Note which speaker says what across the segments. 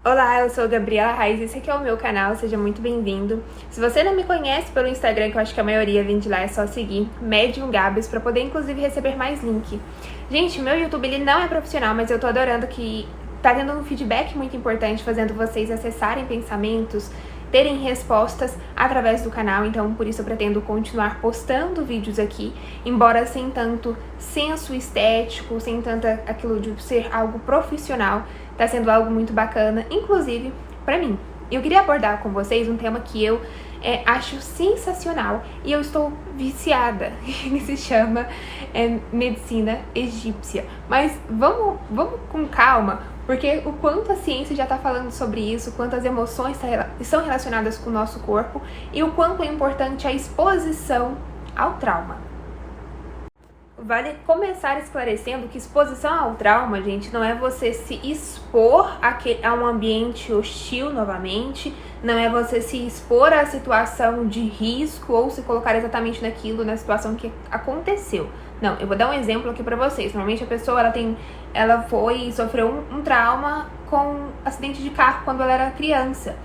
Speaker 1: Olá, eu sou a Gabriela Raiz, esse aqui é o meu canal, seja muito bem-vindo. Se você não me conhece pelo Instagram, que eu acho que a maioria vem de lá, é só seguir Medium Gabs para poder inclusive receber mais link. Gente, meu YouTube ele não é profissional, mas eu tô adorando que tá tendo um feedback muito importante, fazendo vocês acessarem pensamentos, terem respostas através do canal, então por isso eu pretendo continuar postando vídeos aqui, embora sem tanto senso estético, sem tanta aquilo de ser algo profissional, tá sendo algo muito bacana, inclusive pra mim. Eu queria abordar com vocês um tema que eu acho sensacional e eu estou viciada, ele se chama medicina egípcia. Mas vamos com calma, porque o quanto a ciência já está falando sobre isso, quanto as emoções são relacionadas com o nosso corpo e o quanto é importante a exposição ao trauma. Vale começar esclarecendo que exposição ao trauma, gente, não é você se expor a um ambiente hostil novamente, não é você se expor à situação de risco ou se colocar exatamente na situação que aconteceu. Não, eu vou dar um exemplo aqui pra vocês. Normalmente a pessoa, ela sofreu um trauma com acidente de carro quando ela era criança.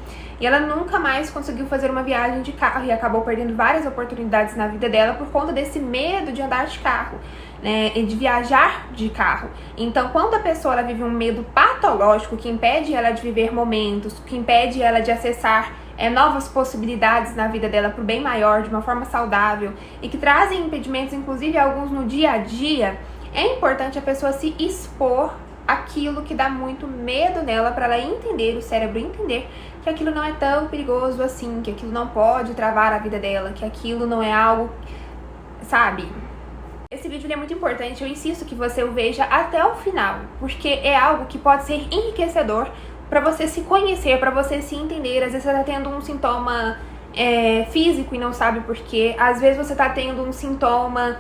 Speaker 1: E ela nunca mais conseguiu fazer uma viagem de carro e acabou perdendo várias oportunidades na vida dela por conta desse medo de andar de carro, né, e de viajar de carro. Então, quando a pessoa ela vive um medo patológico que impede ela de viver momentos, que impede ela de acessar novas possibilidades na vida dela para o bem maior, de uma forma saudável, e que trazem impedimentos, inclusive alguns no dia a dia, é importante a pessoa se expor aquilo que dá muito medo nela, para ela entender, o cérebro entender que aquilo não é tão perigoso assim, que aquilo não pode travar a vida dela, que aquilo não é algo, sabe? Esse vídeo é muito importante, eu insisto que você o veja até o final, porque é algo que pode ser enriquecedor para você se conhecer, para você se entender. Às vezes você tá tendo um sintoma físico e não sabe por quê, às vezes você tá tendo um sintoma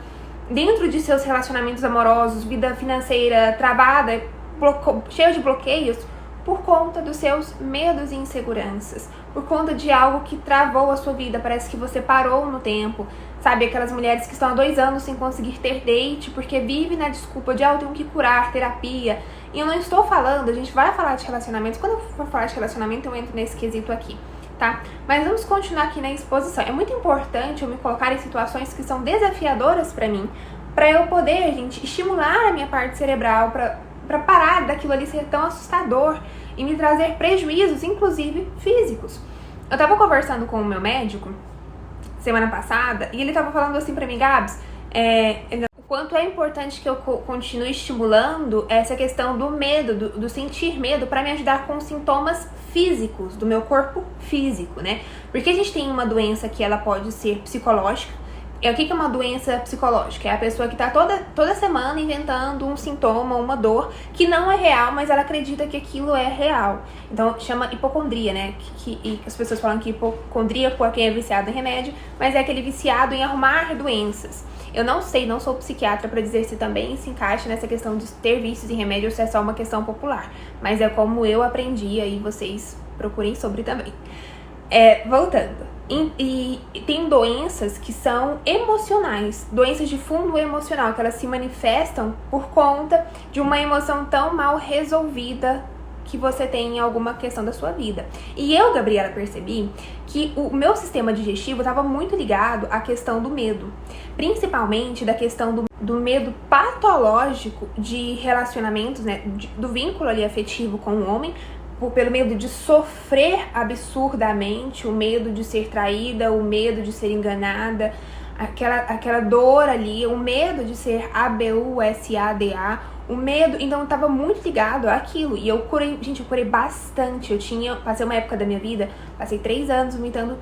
Speaker 1: dentro de seus relacionamentos amorosos, vida financeira travada, cheio de bloqueios, por conta dos seus medos e inseguranças, por conta de algo que travou a sua vida, parece que você parou no tempo, sabe? Aquelas mulheres que estão há 2 anos sem conseguir ter date, porque vivem na desculpa de, eu tenho que curar, terapia. E eu não estou falando, a gente vai falar de relacionamentos, quando eu for falar de relacionamento eu entro nesse quesito aqui, tá? Mas vamos continuar aqui na exposição. É muito importante eu me colocar em situações que são desafiadoras pra mim, pra eu poder, gente, estimular a minha parte cerebral, pra parar daquilo ali ser tão assustador e me trazer prejuízos, inclusive físicos. Eu tava conversando com o meu médico semana passada e ele tava falando assim pra mim, Gabs, o quanto é importante que eu continue estimulando essa questão do medo, do sentir medo, pra me ajudar com os sintomas físicos, do meu corpo físico, né? Porque a gente tem uma doença que ela pode ser psicológica. O que é uma doença psicológica? É a pessoa que tá toda semana inventando um sintoma, uma dor, que não é real, mas ela acredita que aquilo é real. Então, chama hipocondria, né? E as pessoas falam que hipocondríaco é quem é viciado em remédio, mas é aquele viciado em arrumar doenças. Eu não sei, não sou psiquiatra para dizer se também se encaixa nessa questão de ter vícios em remédio ou se é só uma questão popular. Mas é como eu aprendi, aí vocês procurem sobre também. Voltando. E tem doenças que são emocionais, doenças de fundo emocional, que elas se manifestam por conta de uma emoção tão mal resolvida que você tem em alguma questão da sua vida. E eu, Gabriela, percebi que o meu sistema digestivo estava muito ligado à questão do medo, principalmente da questão do medo patológico de relacionamentos, né, do vínculo ali afetivo com o homem, pelo medo de sofrer absurdamente, o medo de ser traída, o medo de ser enganada, aquela dor ali, o medo de ser ABUSADA, o medo, então eu tava muito ligado àquilo, e eu curei bastante, passei uma época da minha vida, passei 3 anos vomitando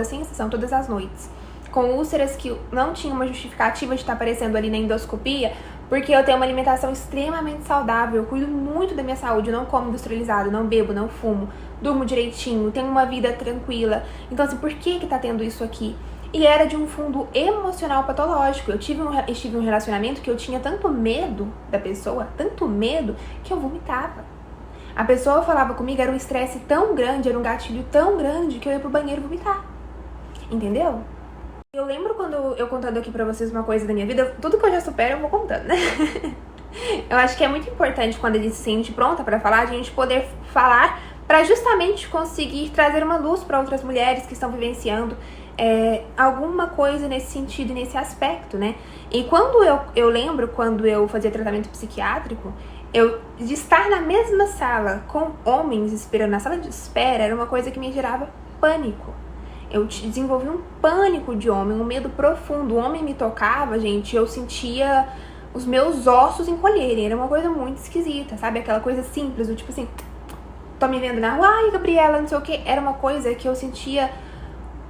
Speaker 1: sem exceção, todas as noites, com úlceras que não tinha uma justificativa de estar aparecendo ali na endoscopia, porque eu tenho uma alimentação extremamente saudável, eu cuido muito da minha saúde, eu não como industrializado, não bebo, não fumo, durmo direitinho, tenho uma vida tranquila. Então, assim, por que tá tendo isso aqui? E era de um fundo emocional patológico. Eu tive um relacionamento que eu tinha tanto medo da pessoa, tanto medo, que eu vomitava. A pessoa falava comigo, era um estresse tão grande, era um gatilho tão grande, que eu ia pro banheiro vomitar. Entendeu? Eu lembro quando eu contando aqui pra vocês uma coisa da minha vida, tudo que eu já supero eu vou contando, né? Eu acho que é muito importante quando a gente se sente pronta pra falar, a gente poder falar pra justamente conseguir trazer uma luz pra outras mulheres que estão vivenciando alguma coisa nesse sentido, nesse aspecto, né? E quando eu lembro, quando eu fazia tratamento psiquiátrico, de estar na mesma sala com homens esperando na sala de espera era uma coisa que me gerava pânico. Eu desenvolvi um pânico de homem, um medo profundo. O homem me tocava, gente, eu sentia os meus ossos encolherem. Era uma coisa muito esquisita, sabe? Aquela coisa simples, do tipo assim, tô me vendo na rua, ai, Gabriela, não sei o que. Era uma coisa que eu sentia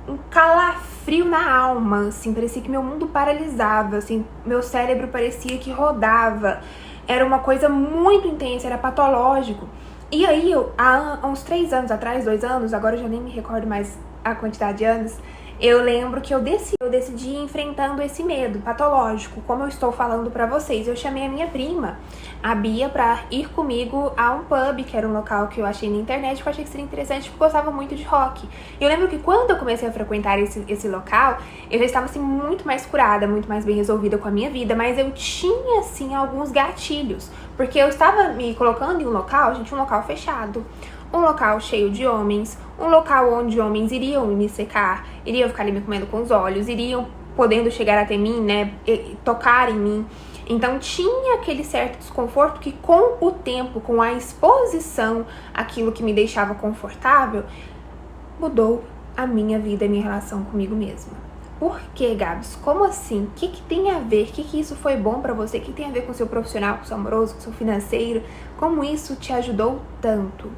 Speaker 1: um calafrio na alma, assim, parecia que meu mundo paralisava, assim, meu cérebro parecia que rodava. Era uma coisa muito intensa, era patológico. E aí, há uns 3 anos atrás, 2 anos, agora eu já nem me recordo mais a quantidade de anos, eu lembro que eu decidi ir enfrentando esse medo patológico, como eu estou falando pra vocês. Eu chamei a minha prima, a Bia, pra ir comigo a um pub, que era um local que eu achei na internet, que eu achei que seria interessante, porque eu gostava muito de rock. E eu lembro que quando eu comecei a frequentar esse local, eu já estava, assim, muito mais curada, muito mais bem resolvida com a minha vida, mas eu tinha, assim, alguns gatilhos, porque eu estava me colocando em um local, gente, um local fechado, um local cheio de homens, um local onde homens iriam me secar, iriam ficar ali me comendo com os olhos, iriam podendo chegar até mim, né, tocar em mim. Então tinha aquele certo desconforto que com o tempo, com a exposição, aquilo que me deixava confortável, mudou a minha vida, a minha relação comigo mesma. Por que, Gabs? Como assim? O que tem a ver? O que isso foi bom pra você? O que tem a ver com o seu profissional, com o seu amoroso, com o seu financeiro? Como isso te ajudou tanto?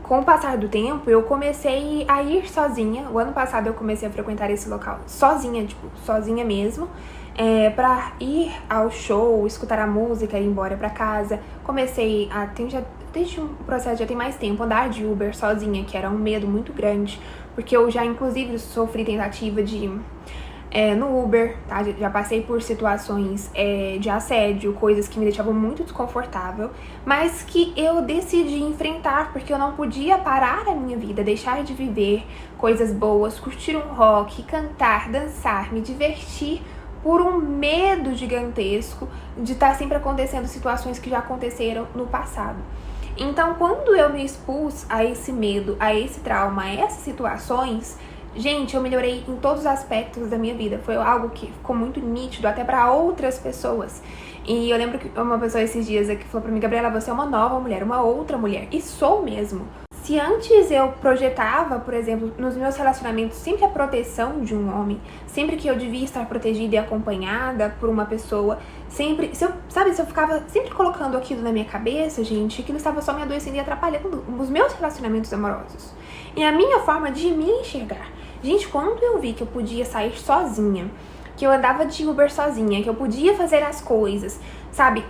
Speaker 1: Com o passar do tempo, eu comecei a ir sozinha. O ano passado eu comecei a frequentar esse local sozinha, tipo, sozinha mesmo, pra ir ao show, escutar a música e ir embora pra casa. Comecei a, desde um processo já tem mais tempo, andar de Uber sozinha, que era um medo muito grande, porque eu já, inclusive, sofri tentativa de no Uber, tá? Já passei por situações de assédio, coisas que me deixavam muito desconfortável, mas que eu decidi enfrentar, porque eu não podia parar a minha vida, deixar de viver coisas boas, curtir um rock, cantar, dançar, me divertir por um medo gigantesco de estar sempre acontecendo situações que já aconteceram no passado. Então, quando eu me expus a esse medo, a esse trauma, a essas situações, gente, eu melhorei em todos os aspectos da minha vida. Foi algo que ficou muito nítido até pra outras pessoas. E eu lembro que uma pessoa esses dias aqui falou pra mim, Gabriela, você é uma nova mulher, uma outra mulher. E sou mesmo. Se antes eu projetava, por exemplo, nos meus relacionamentos sempre a proteção de um homem, sempre que eu devia estar protegida e acompanhada por uma pessoa, sempre, se eu ficava sempre colocando aquilo na minha cabeça, gente, aquilo estava só me adoecendo e atrapalhando os meus relacionamentos amorosos. E a minha forma de me enxergar. Gente, quando eu vi que eu podia sair sozinha, que eu andava de Uber sozinha, que eu podia fazer as coisas, sabe?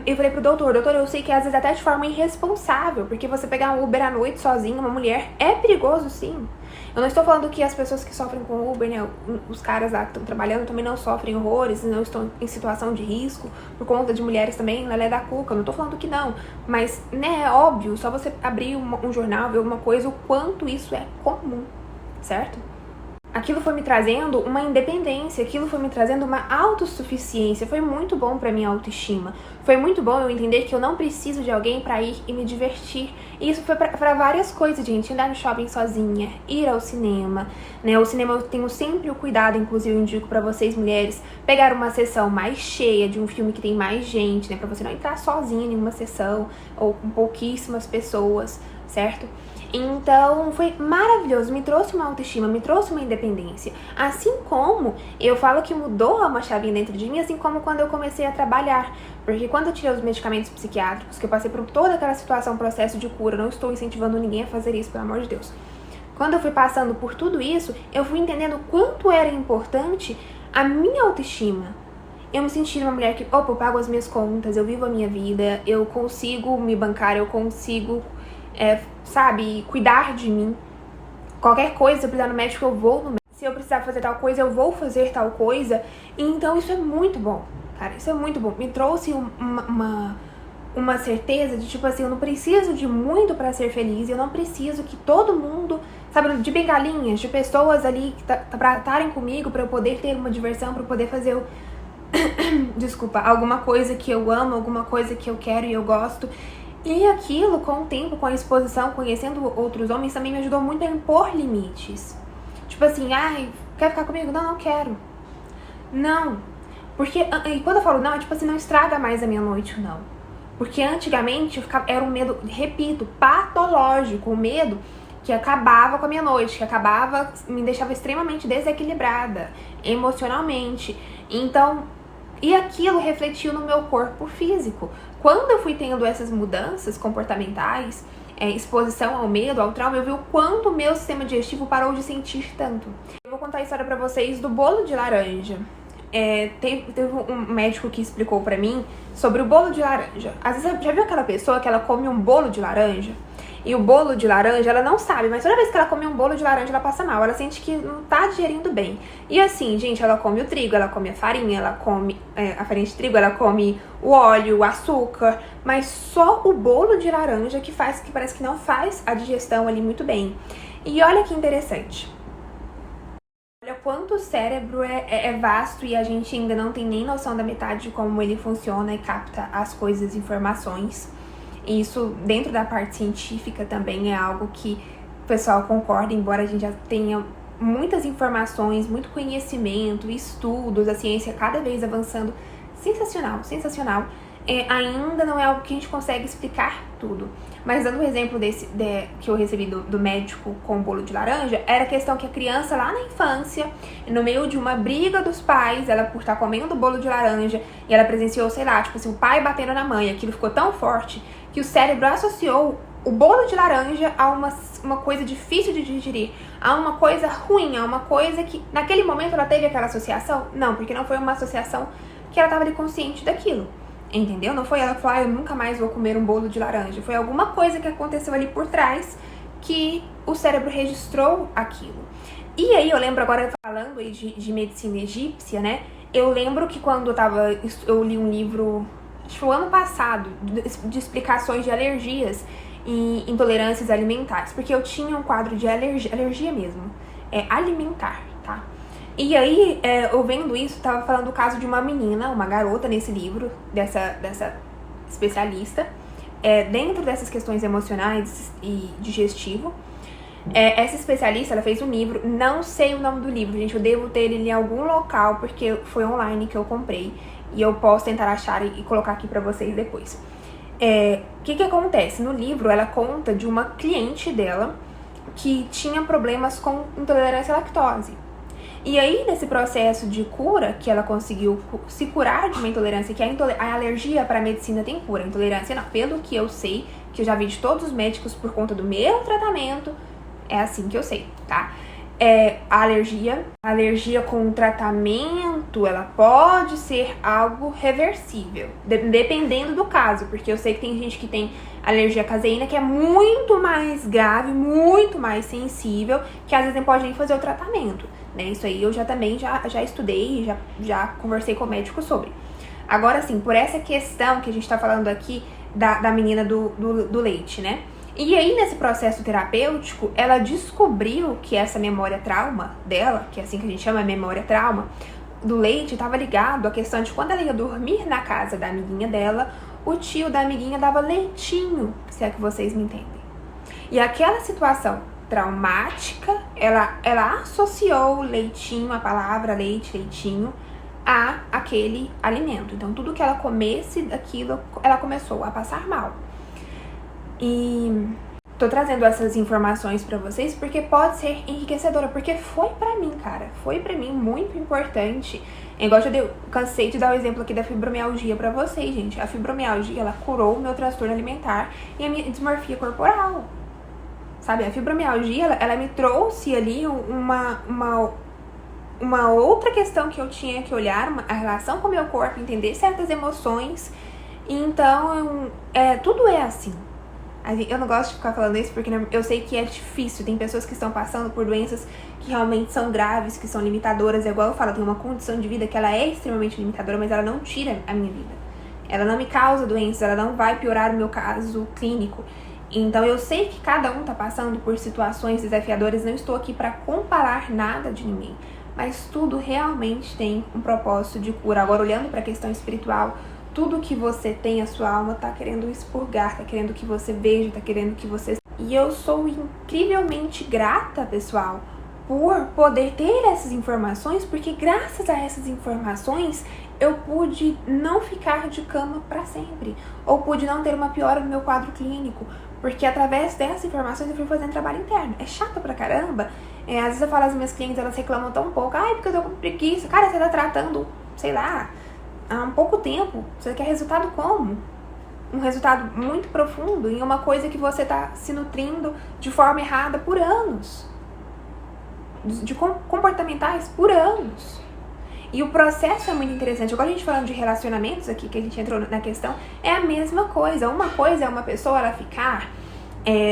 Speaker 1: Eu falei pro doutor, eu sei que às vezes até de forma irresponsável, porque você pegar um Uber à noite sozinha, uma mulher, é perigoso sim. Eu não estou falando que as pessoas que sofrem com Uber, né, os caras lá que estão trabalhando também não sofrem horrores, não estão em situação de risco, por conta de mulheres também, lelé da cuca, eu não tô falando que não, mas, né, é óbvio, só você abrir um jornal, ver alguma coisa, o quanto isso é comum, certo? Aquilo foi me trazendo uma independência, aquilo foi me trazendo uma autossuficiência, foi muito bom pra minha autoestima. Foi muito bom eu entender que eu não preciso de alguém pra ir e me divertir. E isso foi pra várias coisas, gente. Andar no shopping sozinha, ir ao cinema, né? O cinema eu tenho sempre o cuidado, inclusive eu indico pra vocês, mulheres, pegar uma sessão mais cheia de um filme que tem mais gente, né? Pra você não entrar sozinha em uma sessão ou com pouquíssimas pessoas, certo? Então, foi maravilhoso, me trouxe uma autoestima, me trouxe uma independência. Assim como eu falo que mudou uma chavinha dentro de mim, assim como quando eu comecei a trabalhar. Porque quando eu tirei os medicamentos psiquiátricos, que eu passei por toda aquela situação, processo de cura, não estou incentivando ninguém a fazer isso, pelo amor de Deus. Quando eu fui passando por tudo isso, eu fui entendendo o quanto era importante a minha autoestima. Eu me senti uma mulher que, opa, eu pago as minhas contas, eu vivo a minha vida, eu consigo me bancar, eu consigo... sabe, cuidar de mim. Qualquer coisa, se eu precisar no médico, eu vou no médico. Se eu precisar fazer tal coisa, eu vou fazer tal coisa. Então isso é muito bom, cara, isso é muito bom. Me trouxe uma certeza de, tipo assim, eu não preciso de muito pra ser feliz. Eu não preciso que todo mundo, sabe, de bengalinhas, de pessoas ali pra estarem comigo, pra eu poder ter uma diversão, pra eu poder fazer desculpa, alguma coisa que eu amo, alguma coisa que eu quero e eu gosto. E aquilo, com o tempo, com a exposição, conhecendo outros homens, também me ajudou muito a impor limites. Tipo assim, ai, quer ficar comigo? Não, não quero. Não. Porque, e quando eu falo não, é tipo assim, não estraga mais a minha noite, não. Porque antigamente era um medo, repito, patológico, um medo que acabava com a minha noite, que acabava, me deixava extremamente desequilibrada emocionalmente. Então, e aquilo refletiu no meu corpo físico. Quando eu fui tendo essas mudanças comportamentais, exposição ao medo, ao trauma, eu vi o quanto o meu sistema digestivo parou de sentir tanto. Eu vou contar a história pra vocês do bolo de laranja. Teve um médico que explicou pra mim sobre o bolo de laranja. Às vezes, já viu aquela pessoa que ela come um bolo de laranja? E o bolo de laranja, ela não sabe, mas toda vez que ela come um bolo de laranja, ela passa mal. Ela sente que não tá digerindo bem. E assim, gente, ela come o trigo, ela come a farinha, ela come a farinha de trigo, ela come o óleo, o açúcar. Mas só o bolo de laranja que parece que não faz a digestão ali muito bem. E olha que interessante. Olha quanto o cérebro é vasto e a gente ainda não tem nem noção da metade de como ele funciona e capta as coisas, informações. E isso, dentro da parte científica, também é algo que o pessoal concorda, embora a gente já tenha muitas informações, muito conhecimento, estudos, a ciência cada vez avançando. Sensacional, sensacional. Ainda não é algo que a gente consegue explicar tudo. Mas dando um exemplo que eu recebi do médico com o bolo de laranja, era a questão que a criança lá na infância, no meio de uma briga dos pais, ela por estar comendo o bolo de laranja, e ela presenciou, sei lá, tipo assim, o pai batendo na mãe, aquilo ficou tão forte que o cérebro associou o bolo de laranja a uma coisa difícil de digerir, a uma coisa ruim, a uma coisa que naquele momento ela teve aquela associação? Não, porque não foi uma associação que ela estava ali consciente daquilo. Entendeu? Não foi ela que falou, eu nunca mais vou comer um bolo de laranja. Foi alguma coisa que aconteceu ali por trás que o cérebro registrou aquilo. E aí eu lembro agora, falando aí de medicina egípcia, né? Eu lembro que quando eu li um livro, acho que foi o ano passado, de explicações de alergias e intolerâncias alimentares. Porque eu tinha um quadro de alergia mesmo, alimentar, tá? E aí, eu vendo isso, tava falando do caso de uma menina, uma garota nesse livro, dessa especialista, dentro dessas questões emocionais e digestivo. Essa especialista, ela fez um livro, não sei o nome do livro, gente, eu devo ter ele em algum local, porque foi online que eu comprei, e eu posso tentar achar e colocar aqui pra vocês depois. O que acontece? No livro, ela conta de uma cliente dela que tinha problemas com intolerância à lactose. E aí, nesse processo de cura, que ela conseguiu se curar de uma intolerância, que a alergia para a medicina tem cura, a intolerância não. Pelo que eu sei, que eu já vi de todos os médicos por conta do meu tratamento, é assim que eu sei, tá? A alergia com tratamento, ela pode ser algo reversível, dependendo do caso, porque eu sei que tem gente que tem alergia à caseína, que é muito mais grave, muito mais sensível, que às vezes não pode nem fazer o tratamento, né? Isso aí eu também já estudei, já conversei com o médico sobre. Agora sim, por essa questão que a gente tá falando aqui da menina do leite, né? E aí, nesse processo terapêutico, ela descobriu que essa memória trauma dela, que é assim que a gente chama memória trauma, do leite, estava ligado à questão de quando ela ia dormir na casa da amiguinha dela, o tio da amiguinha dava leitinho, se é que vocês me entendem. E aquela situação traumática, ela associou o leitinho, a palavra leite, leitinho, a aquele alimento. Então, tudo que ela comesse daquilo, ela começou a passar mal. E tô trazendo essas informações pra vocês porque pode ser enriquecedora, porque foi pra mim, cara, foi pra mim muito importante. Igual eu cansei de dar o exemplo aqui da fibromialgia pra vocês, gente. A fibromialgia, ela curou o meu transtorno alimentar e a minha dismorfia corporal, sabe? A fibromialgia, ela me trouxe ali uma outra questão que eu tinha que olhar, a relação com o meu corpo, entender certas emoções. Então, tudo é assim. Eu não gosto de ficar falando isso porque eu sei que é difícil. Tem pessoas que estão passando por doenças que realmente são graves, que são limitadoras. É igual eu falo, tem uma condição de vida que ela é extremamente limitadora, mas ela não tira a minha vida. Ela não me causa doenças, ela não vai piorar o meu caso clínico. Então eu sei que cada um tá passando por situações desafiadoras. Não estou aqui para comparar nada de ninguém, mas tudo realmente tem um propósito de cura. Agora, olhando para a questão espiritual, tudo que você tem, a sua alma tá querendo expurgar, tá querendo que você veja, tá querendo que você... E eu sou incrivelmente grata, pessoal, por poder ter essas informações, porque graças a essas informações eu pude não ficar de cama para sempre, ou pude não ter uma piora no meu quadro clínico, porque através dessas informações eu fui fazendo trabalho interno. É chato pra caramba, às vezes eu falo às minhas clientes, elas reclamam tão pouco, porque eu tô com preguiça. Cara, você tá tratando, sei lá, há um pouco tempo, você quer resultado como? Um resultado muito profundo em uma coisa que você tá se nutrindo de forma errada por anos, de comportamentais por anos. E o processo é muito interessante. Agora a gente falando de relacionamentos aqui, que a gente entrou na questão, é a mesma coisa. Uma coisa é uma pessoa ela ficar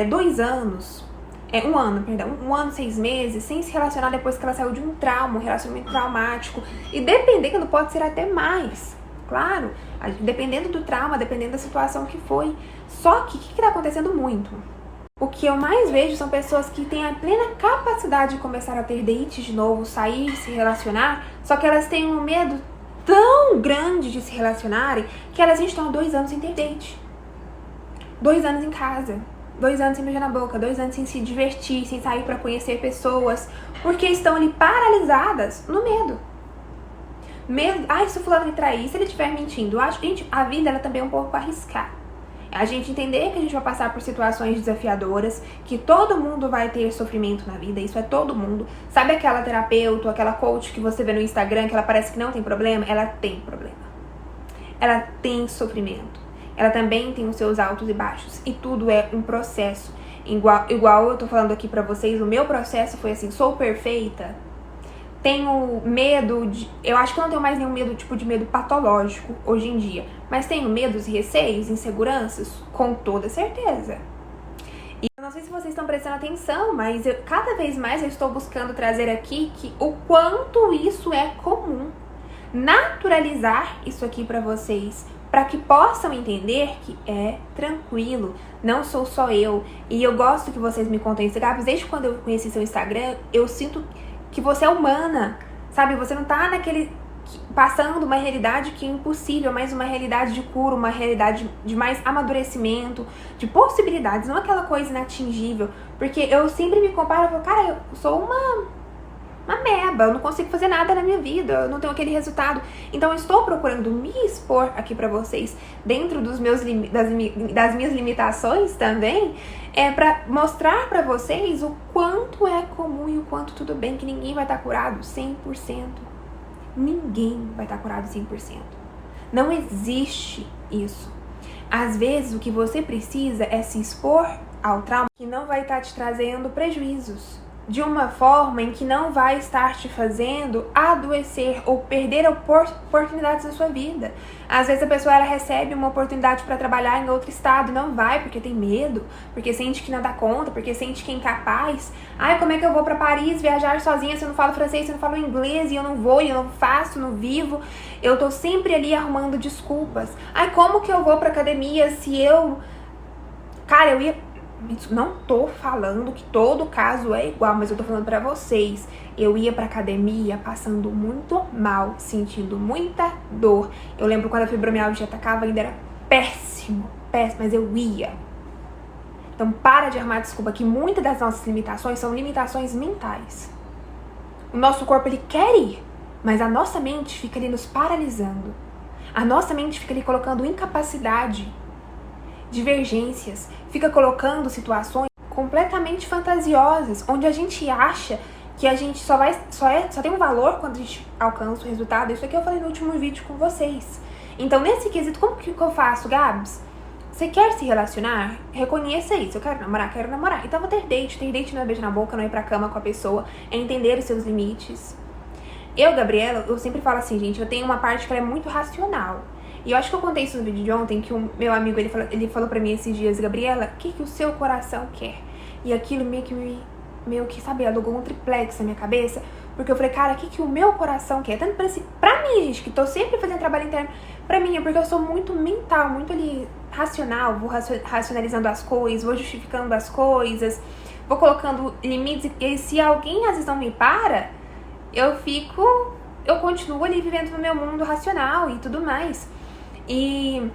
Speaker 1: 2 anos, um ano, 6 meses, sem se relacionar depois que ela saiu de um trauma, um relacionamento traumático. E dependendo, pode ser até mais, claro, dependendo do trauma, dependendo da situação que foi. Só que o que está acontecendo muito? O que eu mais vejo são pessoas que têm a plena capacidade de começar a ter dates de novo, sair, se relacionar, só que elas têm um medo tão grande de se relacionarem que elas estão há 2 anos sem ter date. 2 anos em casa, 2 anos sem beijar na boca, 2 anos sem se divertir, sem sair pra conhecer pessoas, porque estão ali paralisadas no medo. Medo, se o fulano me trair, se ele estiver mentindo. Eu acho que, gente, a vida ela também é um pouco arriscar. A gente entender que a gente vai passar por situações desafiadoras, que todo mundo vai ter sofrimento na vida, isso é todo mundo. Sabe aquela terapeuta, aquela coach que você vê no Instagram, que ela parece que não tem problema? Ela tem problema. Ela tem sofrimento. Ela também tem os seus altos e baixos. E tudo é um processo. Igual eu tô falando aqui pra vocês, o meu processo foi assim, sou perfeita? Tenho medo eu acho que eu não tenho mais nenhum medo, tipo de medo patológico hoje em dia. Mas tenho medos e receios, inseguranças? Com toda certeza. E eu não sei se vocês estão prestando atenção, mas cada vez mais eu estou buscando trazer aqui o quanto isso é comum. Naturalizar isso aqui pra vocês, para que possam entender que é tranquilo, não sou só eu. E eu gosto que vocês me contem isso, Gabs, desde quando eu conheci seu Instagram, eu sinto que você é humana, sabe? Você não tá passando uma realidade que é impossível, mas uma realidade de cura, uma realidade de mais amadurecimento, de possibilidades, não aquela coisa inatingível. Porque eu sempre me comparo e falo, cara, eu sou uma meba, eu não consigo fazer nada na minha vida, eu não tenho aquele resultado. Então eu estou procurando me expor aqui pra vocês, dentro das minhas limitações também, pra mostrar pra vocês o quanto é comum e o quanto tudo bem, que ninguém vai estar curado 100%. Ninguém vai estar curado 100%. Não existe isso. Às vezes o que você precisa é se expor ao trauma que não vai estar te trazendo prejuízos, de uma forma em que não vai estar te fazendo adoecer ou perder oportunidades na sua vida. Às vezes a pessoa ela recebe uma oportunidade para trabalhar em outro estado e não vai porque tem medo, porque sente que não dá conta, porque sente que é incapaz. Como é que eu vou para Paris viajar sozinha se eu não falo francês, se eu não falo inglês, e eu não vou, e eu não faço, não vivo? Eu tô sempre ali arrumando desculpas. Como que eu vou pra academia se eu... Cara, eu ia... Não tô falando que todo caso é igual, mas eu tô falando pra vocês. Eu ia pra academia passando muito mal, sentindo muita dor. Eu lembro quando a fibromialgia atacava, ainda era péssimo, mas eu ia. Então para de arrumar desculpa, que muitas das nossas limitações são limitações mentais. O nosso corpo, ele quer ir, mas a nossa mente fica ali nos paralisando. A nossa mente fica ali colocando incapacidade, divergências, fica colocando situações completamente fantasiosas, onde a gente acha que a gente só tem um valor quando a gente alcança o resultado. Isso aqui eu falei no último vídeo com vocês. Então, nesse quesito, como que eu faço, Gabs? Você quer se relacionar? Reconheça isso. Eu quero namorar? Quero namorar. Então, vou ter date. Ter date não é beijo na boca, não é ir pra cama com a pessoa, é entender os seus limites. Eu, Gabriela, eu sempre falo assim, gente, eu tenho uma parte que ela é muito racional. E eu acho que eu contei isso no vídeo de ontem, que o meu amigo, ele falou pra mim esses dias, Gabriela, o que o seu coração quer? E aquilo meio que, sabe, alugou um triplex na minha cabeça, porque eu falei, cara, o que o meu coração quer? Tanto pra mim, gente, que tô sempre fazendo trabalho interno, pra mim, é porque eu sou muito mental, muito ali racional, vou racionalizando as coisas, vou justificando as coisas, vou colocando limites, e se alguém às vezes não me para, eu continuo ali vivendo no meu mundo racional e tudo mais. E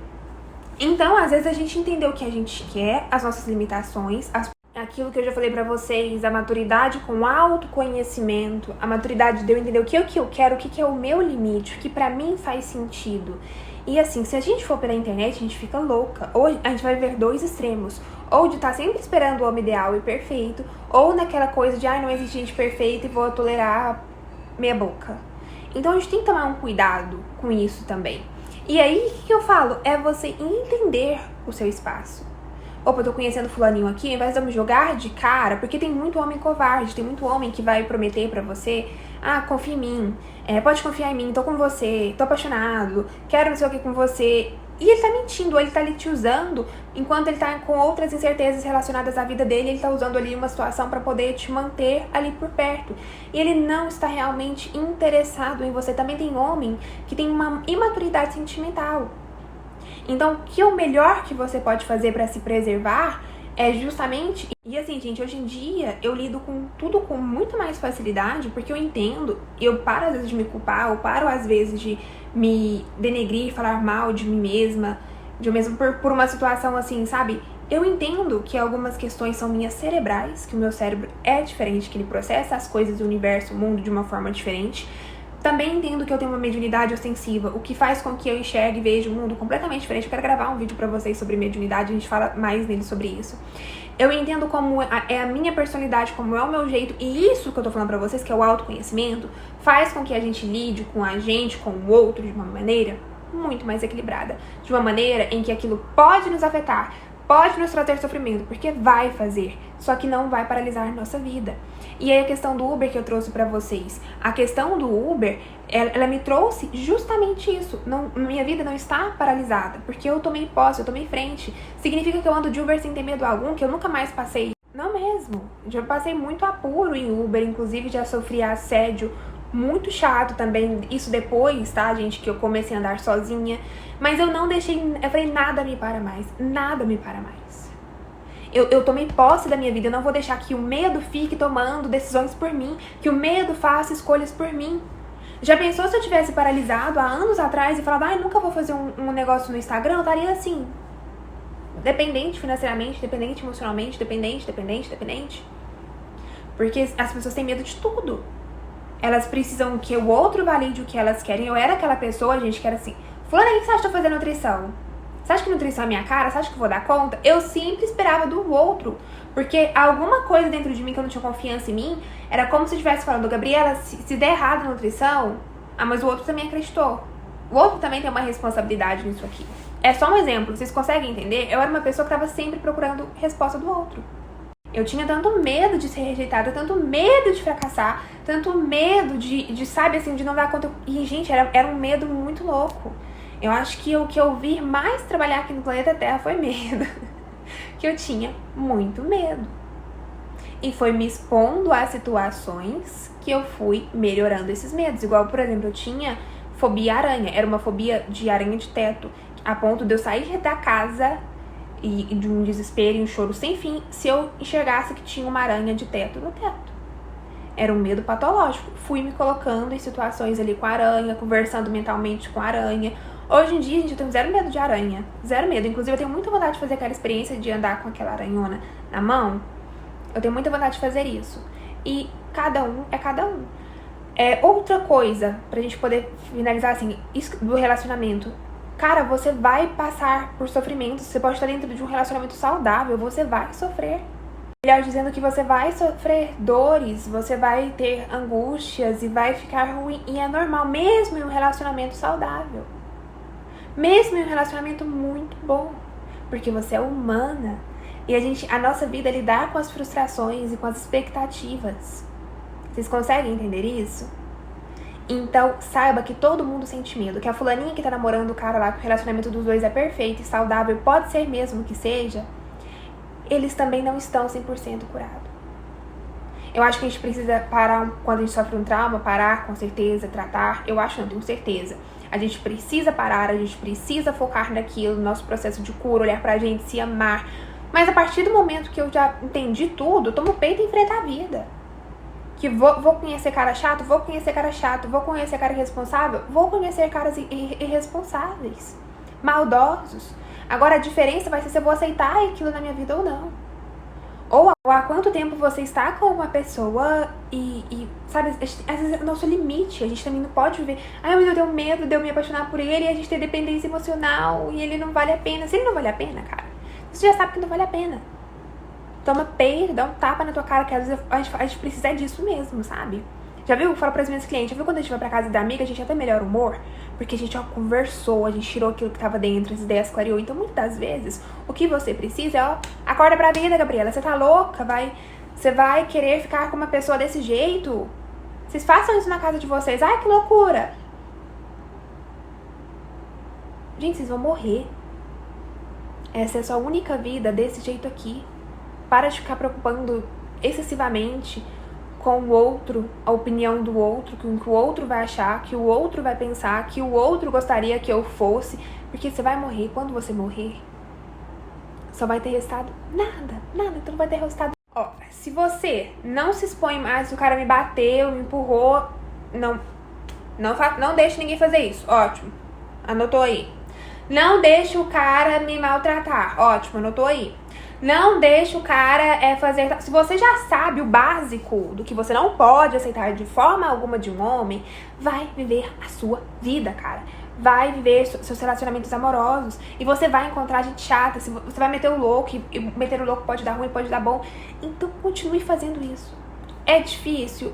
Speaker 1: então, às vezes a gente entendeu o que a gente quer, as nossas limitações, aquilo que eu já falei pra vocês, a maturidade com o autoconhecimento, a maturidade de eu entender o que eu quero, o que é o meu limite, o que pra mim faz sentido. E assim, se a gente for pela internet, a gente fica louca. Ou a gente vai ver dois extremos. Ou de estar sempre esperando o homem ideal e perfeito, ou naquela coisa de, não existe gente perfeita e vou tolerar meia boca. Então a gente tem que tomar um cuidado com isso também. E aí, o que eu falo? É você entender o seu espaço. Opa, eu tô conhecendo fulaninho aqui, ao invés de eu me jogar de cara, porque tem muito homem covarde, tem muito homem que vai prometer pra você, confia em mim, pode confiar em mim, tô com você, tô apaixonado, quero não sei o que com você. E ele tá mentindo, ou ele tá ali te usando, enquanto ele tá com outras incertezas relacionadas à vida dele, ele tá usando ali uma situação pra poder te manter ali por perto. E ele não está realmente interessado em você. Também tem homem que tem uma imaturidade sentimental. Então, que o melhor que você pode fazer pra se preservar é justamente... E assim, gente, hoje em dia eu lido com tudo com muito mais facilidade, porque eu entendo, eu paro às vezes de me culpar, eu paro às vezes de me denegrir, falar mal de mim mesma, de eu mesmo por uma situação assim, sabe? Eu entendo que algumas questões são minhas cerebrais, que o meu cérebro é diferente, que ele processa as coisas do universo, o mundo de uma forma diferente. Também entendo que eu tenho uma mediunidade ostensiva, o que faz com que eu enxergue e veja um mundo completamente diferente. Eu quero gravar um vídeo pra vocês sobre mediunidade, a gente fala mais nele sobre isso. Eu entendo como é a minha personalidade, como é o meu jeito, e isso que eu tô falando pra vocês, que é o autoconhecimento, faz com que a gente lide com a gente, com o outro, de uma maneira muito mais equilibrada. De uma maneira em que aquilo pode nos afetar, pode nos trazer sofrimento, porque vai fazer, só que não vai paralisar nossa vida. E aí a questão do Uber que eu trouxe pra vocês. A questão do Uber, ela me trouxe justamente isso. Minha vida não está paralisada, porque eu tomei posse, eu tomei frente. Significa que eu ando de Uber sem ter medo algum, que eu nunca mais passei. Não mesmo. Já passei muito apuro em Uber, inclusive já sofri assédio muito chato também. Isso depois, tá, gente, que eu comecei a andar sozinha. Mas eu não deixei, eu falei, nada me para mais, nada me para mais. Eu tomei posse da minha vida, eu não vou deixar que o medo fique tomando decisões por mim, que o medo faça escolhas por mim. Já pensou se eu tivesse paralisado há anos atrás e falado, nunca vou fazer um negócio no Instagram? Eu estaria assim, dependente financeiramente, dependente emocionalmente, dependente. Porque as pessoas têm medo de tudo. Elas precisam que o outro valide o que elas querem. Eu era aquela pessoa, gente, que era assim, fulana, o que você acha que eu tô fazendo nutrição? Você acha que nutrição é minha cara? Você acha que eu vou dar conta? Eu sempre esperava do outro. Porque alguma coisa dentro de mim que eu não tinha confiança em mim, era como se eu estivesse falando, Gabriela, se der errado a nutrição, mas o outro também acreditou. O outro também tem uma responsabilidade nisso aqui. É só um exemplo, vocês conseguem entender? Eu era uma pessoa que estava sempre procurando resposta do outro. Eu tinha tanto medo de ser rejeitada, tanto medo de fracassar, tanto medo de sabe, assim, de não dar conta. E, gente, era um medo muito louco. Eu acho que o que eu vi mais trabalhar aqui no planeta Terra foi medo. Que eu tinha muito medo. E foi me expondo a situações que eu fui melhorando esses medos. Igual, por exemplo, eu tinha fobia à aranha. Era uma fobia de aranha de teto. A ponto de eu sair da casa e de um desespero e um choro sem fim se eu enxergasse que tinha uma aranha de teto no teto. Era um medo patológico. Fui me colocando em situações ali com a aranha, conversando mentalmente com a aranha. Hoje em dia, gente, eu tenho zero medo de aranha. Zero medo. Inclusive, eu tenho muita vontade de fazer aquela experiência de andar com aquela aranhona na mão. Eu tenho muita vontade de fazer isso. E cada um é cada um. Outra coisa, pra gente poder finalizar, assim, isso do relacionamento. Cara, você vai passar por sofrimentos. Você pode estar dentro de um relacionamento saudável. Você vai sofrer. Melhor dizendo que você vai sofrer dores, você vai ter angústias e vai ficar ruim. E é normal, mesmo em um relacionamento saudável. Mesmo em um relacionamento muito bom, porque você é humana e a nossa vida é lidar com as frustrações e com as expectativas. Vocês conseguem entender isso? Então, saiba que todo mundo sente medo, que a fulaninha que tá namorando o cara lá, que o relacionamento dos dois é perfeito e saudável, pode ser mesmo que seja, eles também não estão 100% curados. Eu acho que a gente precisa parar, quando a gente sofre um trauma, parar com certeza, tratar. Eu acho, não, tenho certeza. A gente precisa parar, a gente precisa focar naquilo, no nosso processo de cura, olhar pra gente, se amar. Mas a partir do momento que eu já entendi tudo, eu tomo o peito e enfrento a vida. Que vou conhecer cara chato, vou conhecer cara chato, vou conhecer cara irresponsável, vou conhecer caras irresponsáveis, maldosos. Agora a diferença vai ser se eu vou aceitar aquilo na minha vida ou não. Ou há quanto tempo você está com uma pessoa e sabe, às vezes é o nosso limite, a gente também não pode viver. Ai, mas eu tenho medo de eu me apaixonar por ele e a gente ter dependência emocional e ele não vale a pena. Se ele não vale a pena, cara, você já sabe que não vale a pena. Toma peito, dá um tapa na tua cara, que às vezes a gente precisa disso mesmo, sabe? Já viu? Eu falo pras minhas clientes, já viu quando a gente vai pra casa da amiga, a gente até melhora o humor? Porque a gente, conversou, a gente tirou aquilo que tava dentro, as ideias clareou. Então, muitas das vezes, o que você precisa é, acorda pra vida, Gabriela, você tá louca? Você vai querer ficar com uma pessoa desse jeito? Vocês façam isso na casa de vocês. Ai, que loucura! Gente, vocês vão morrer. Essa é a sua única vida desse jeito aqui. Para de ficar preocupando excessivamente com o outro, a opinião do outro, com o que o outro vai achar, que o outro vai pensar, que o outro gostaria que eu fosse, porque você vai morrer. Quando você morrer, só vai ter restado nada, então não vai ter restado. Ó, se você não se expõe mais, se o cara me bateu, me empurrou, não deixe ninguém fazer isso, ótimo, anotou aí. Não deixe o cara me maltratar, ótimo, anotou aí. Não deixe o cara fazer... Se você já sabe o básico do que você não pode aceitar de forma alguma de um homem, vai viver a sua vida, cara. Vai viver seus relacionamentos amorosos. E você vai encontrar gente chata. Você vai meter o louco. E meter o louco pode dar ruim, pode dar bom. Então continue fazendo isso. É difícil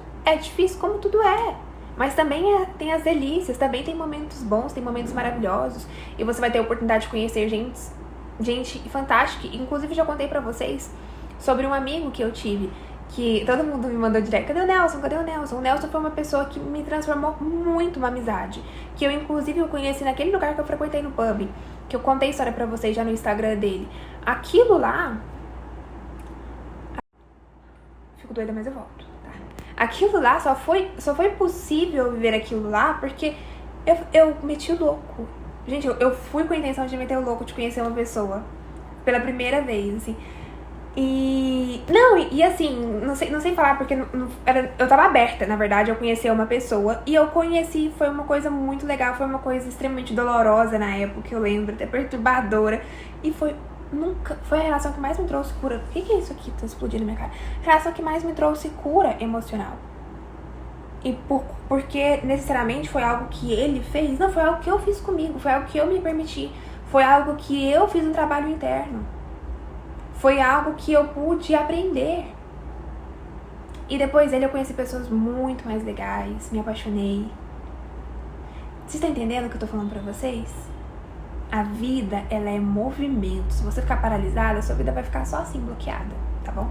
Speaker 1: como tudo é. Mas também tem as delícias. Também tem momentos bons, tem momentos maravilhosos. E você vai ter a oportunidade de conhecer gente fantástica. Inclusive, já contei pra vocês sobre um amigo que eu tive, que todo mundo me mandou direto, cadê o Nelson? Cadê o Nelson? O Nelson foi uma pessoa que me transformou muito uma amizade, que eu inclusive conheci naquele lugar que eu frequentei no pub, que eu contei a história pra vocês já no Instagram dele. Aquilo lá... Fico doida, mas eu volto, tá? Aquilo lá só foi possível viver aquilo lá porque eu meti o louco. Gente, eu fui com a intenção de meter o louco, de conhecer uma pessoa pela primeira vez, assim. E assim, não sei falar, porque eu tava aberta, na verdade, a conhecer uma pessoa. E eu conheci, foi uma coisa muito legal, foi uma coisa extremamente dolorosa na época, eu lembro, até perturbadora. E foi a relação que mais me trouxe cura. O que é isso aqui que tá explodindo na minha cara? A relação que mais me trouxe cura emocional. E porque necessariamente foi algo que ele fez, não, foi algo que eu fiz comigo, foi algo que eu me permiti, foi algo que eu fiz um trabalho interno, foi algo que eu pude aprender. E depois dele eu conheci pessoas muito mais legais, me apaixonei. Vocês estão entendendo o que eu tô falando pra vocês? A vida, ela é movimento. Se você ficar paralisada, a sua vida vai ficar só assim, bloqueada, tá bom?